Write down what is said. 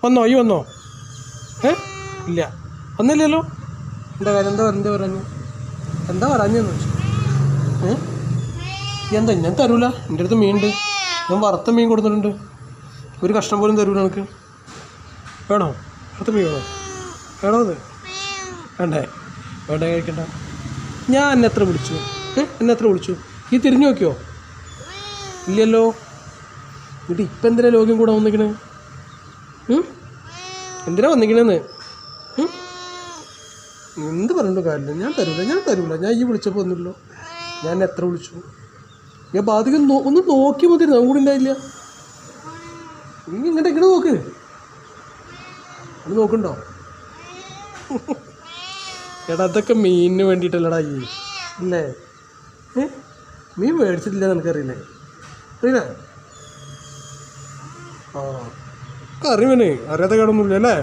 വന്നോ ഈ വന്നോ? ഇല്ല വന്നില്ലല്ലോ. എന്താ കാര്യം? എന്താ പറഞ്ഞു? എന്താ പറഞ്ഞെന്ന് വെച്ചു? എന്താ ഞാൻ തരൂല. എൻ്റെ അടുത്ത് മീനുണ്ട്, ഞാൻ വറുത്ത മീൻ കൊടുത്തിട്ടുണ്ട്. ഒരു കഷ്ണം പോലും തരൂല എനിക്ക്. വേണോ? വറുത്ത മീൻ വേണോ? അത് വേണ്ടേ? കഴിക്കണ്ട. ഞാൻ എന്നെ എത്ര വിളിച്ചു? ഈ തിരിഞ്ഞു നോക്കിയോ? ഇല്ലല്ലോ. എന്നിട്ട് ഇപ്പം എന്തിനാ ലോകം കൂടെ വന്നിക്കണേ? എന്തിനാ വന്നിക്കണേന്ന്? എന്ത് പറഞ്ഞിട്ട് കാര്യമില്ല. ഞാൻ തരൂല. ഞാൻ ഈ വിളിച്ചപ്പോൾ ഒന്നുമില്ലല്ലോ. ഞാൻ എത്ര വിളിച്ചു? ഞാൻ ബാധിക്കും. ഒന്ന് നോക്കി മതി, ഞാൻ കൂടി ഉണ്ടായില്ല. ഇങ്ങോട്ട് നോക്ക്. അത് നോക്കണ്ടോ? എടാ അതൊക്കെ മീനിന് വേണ്ടിയിട്ടല്ലടാ ഈ അല്ലേ? മീൻ മേടിച്ചിട്ടില്ല നിനക്കറിയില്ലേ? അറിയില്ലേ? അറിയാത്ത കേടൊന്നുമില്ല അല്ലേ?